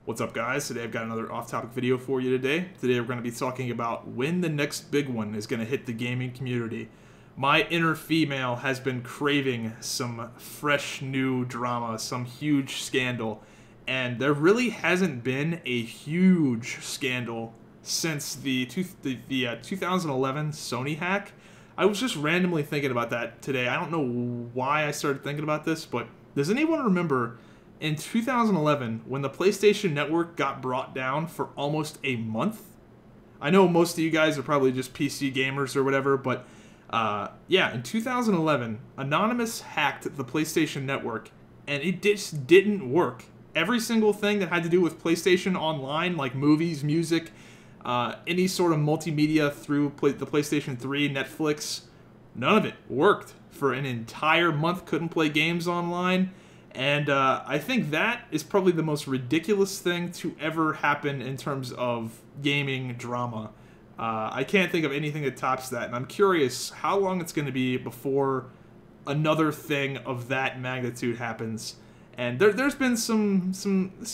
What's up, guys? Today I've got another off-topic video for you today. Today we're going to be talking about when the next big one is going to hit the gaming community. My inner female has been craving some fresh new drama, some huge scandal, and there really hasn't been a huge scandal since the 2011 Sony hack. I was just randomly thinking about that today. I don't know why I started thinking about this, but does anyone remember in 2011, when the PlayStation Network got brought down for almost a month? I know most of you guys are probably just PC gamers or whatever, but yeah, in 2011, Anonymous hacked the PlayStation Network, and it just didn't work. Every single thing that had to do with PlayStation Online, like movies, music, any sort of multimedia through the PlayStation 3, Netflix, none of it worked for an entire month. Couldn't play games online. And I think that is probably the most ridiculous thing to ever happen in terms of gaming drama. I can't think of anything that tops that, and I'm curious how long it's going to be before another thing of that magnitude happens. And there's been some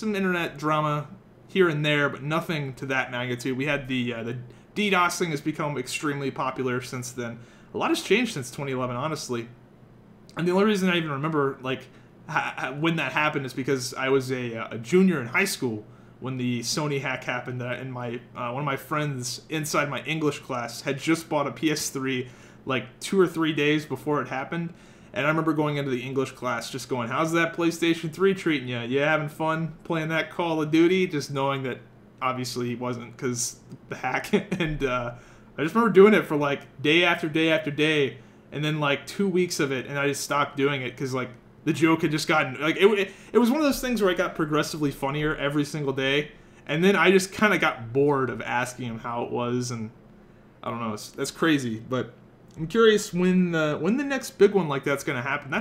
internet drama here and there, but nothing to that magnitude. We had the DDoSing has become extremely popular since then. A lot has changed since 2011, honestly. And the only reason I even remember, like, when that happened is because I was a junior in high school when the Sony hack happened, and my one of my friends inside my English class had just bought a PS3 like 2 or 3 days before it happened, and I remember going into the English class just going, "How's that PlayStation 3 treating you? You having fun playing that Call of Duty?" Just knowing that obviously he wasn't because the hack. And I just remember doing it for like day after day after day, and then like 2 weeks of it, and I just stopped doing it because like the joke had just gotten, like, it was one of those things where it got progressively funnier every single day, and then I just kind of got bored of asking him how it was, and I don't know, that's crazy. But I'm curious when the next big one like that's gonna happen.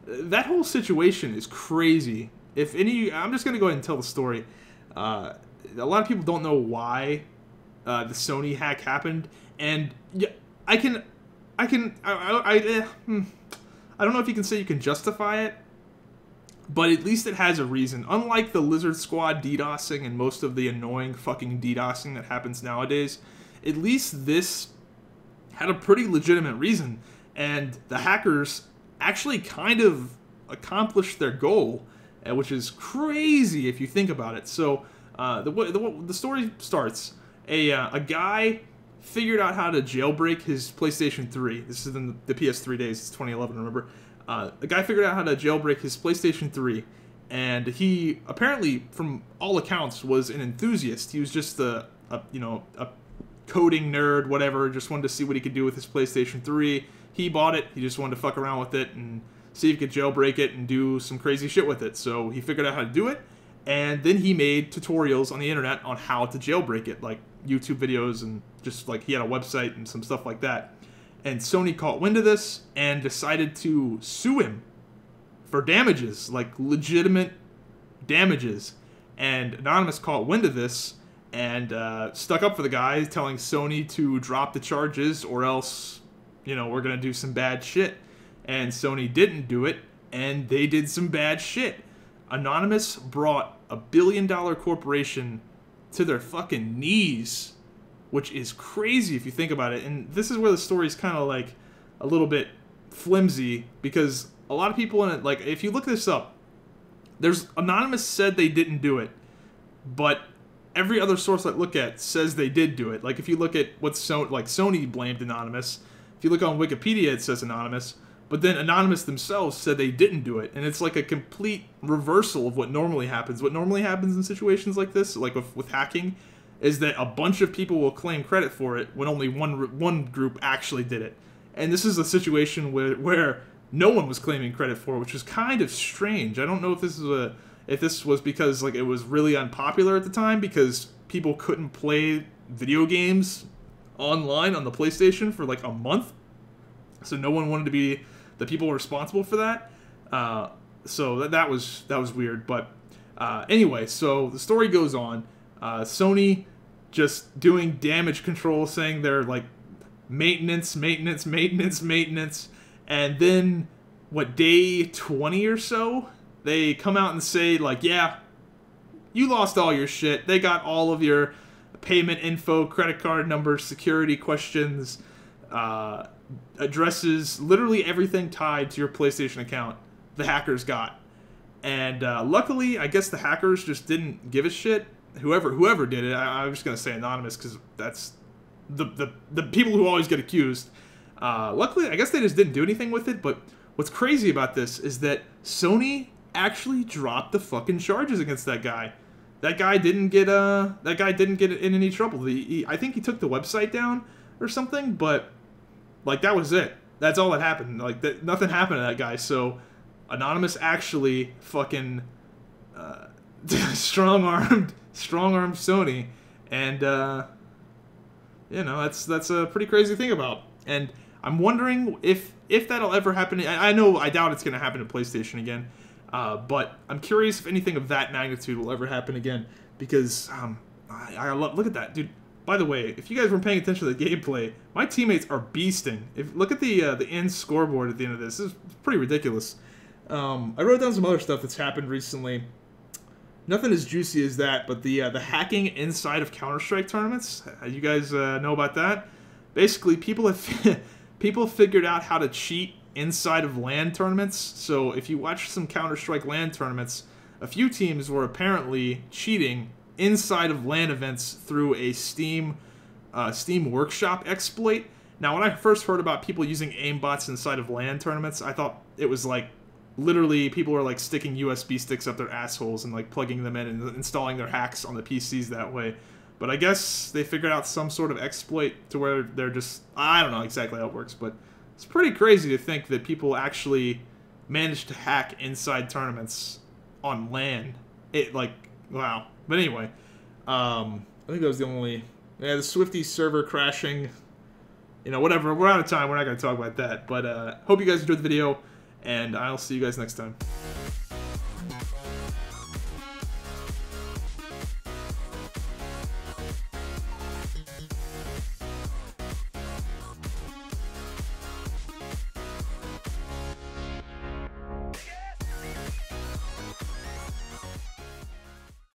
That whole situation is crazy. If any, I'm just gonna go ahead and tell the story. A lot of people don't know why the Sony hack happened, and yeah, I don't know if you can say you can justify it, but at least it has a reason. Unlike the Lizard Squad DDoSing and most of the annoying fucking DDoSing that happens nowadays, at least this had a pretty legitimate reason, and the hackers actually kind of accomplished their goal, which is crazy if you think about it. So the story starts. A guy figured out how to jailbreak his PlayStation 3. This is in the PS3 days. It's 2011, remember? The guy figured out how to jailbreak his PlayStation 3, and he apparently, from all accounts, was an enthusiast. He was just a coding nerd, whatever. Just wanted to see what he could do with his PlayStation 3. He bought it. He just wanted to fuck around with it and see if he could jailbreak it and do some crazy shit with it. So he figured out how to do it, and then he made tutorials on the internet on how to jailbreak it, like YouTube videos, and just like he had a website and some stuff like that. And Sony caught wind of this and decided to sue him for damages, like legitimate damages. And Anonymous caught wind of this and stuck up for the guy, telling Sony to drop the charges or else, you know, we're gonna do some bad shit. And Sony didn't do it, and they did some bad shit. Anonymous brought $1 billion corporation to their fucking knees, which is crazy if you think about it. And this is where the story's kind of like a little bit flimsy, because a lot of people in it, like, if you look this up, there's Anonymous said they didn't do it, but every other source I look at says they did do it. Like, if you look at what Sony blamed Anonymous, if you look on Wikipedia, it says Anonymous, but then Anonymous themselves said they didn't do it, and it's like a complete reversal of what normally happens. What normally happens in situations like this, like with hacking, is that a bunch of people will claim credit for it when only one group actually did it. And this is a situation where no one was claiming credit for it, which is kind of strange. I don't know if this was because like it was really unpopular at the time because people couldn't play video games online on the PlayStation for like a month, so no one wanted to be the people responsible for that. So that was weird. But anyway, so the story goes on. Sony just doing damage control, saying they're like maintenance, and then what, day 20 or so, they come out and say like, yeah, You lost all your shit. They got all of your payment info, credit card numbers, security questions, addresses, literally everything tied to your PlayStation account, the hackers got. And luckily, I guess the hackers just didn't give a shit. Whoever did it, I'm just gonna say anonymous because that's the people who always get accused. Luckily, I guess they just didn't do anything with it. But what's crazy about this is that Sony actually dropped the fucking charges against that guy. That guy didn't get in any trouble. I think he took the website down or something, but like that was it. That's all that happened. Like nothing happened to that guy. So Anonymous actually fucking strong-armed Sony, and you know, that's a pretty crazy thing about. And I'm wondering if that'll ever happen. I doubt it's gonna happen to PlayStation again. But I'm curious if anything of that magnitude will ever happen again, because look at that, dude. By the way, if you guys weren't paying attention to the gameplay, my teammates are beasting. Look at the end scoreboard at the end of this. This is pretty ridiculous. I wrote down some other stuff that's happened recently. Nothing as juicy as that, but the hacking inside of Counter-Strike tournaments. You guys know about that? Basically, people have figured out how to cheat inside of LAN tournaments. So if you watch some Counter-Strike LAN tournaments, a few teams were apparently cheating inside of LAN events through a Steam Workshop exploit. Now, when I first heard about people using aimbots inside of LAN tournaments, I thought it was like literally people are like sticking USB sticks up their assholes and like plugging them in and installing their hacks on the PCs that way. But I guess they figured out some sort of exploit to where they're just, I don't know exactly how it works, but it's pretty crazy to think that people actually managed to hack inside tournaments on LAN. Wow. But anyway, I think that was the only, the Swifty server crashing, you know, whatever. We're out of time. We're not going to talk about that. But hope you guys enjoyed the video, and I'll see you guys next time.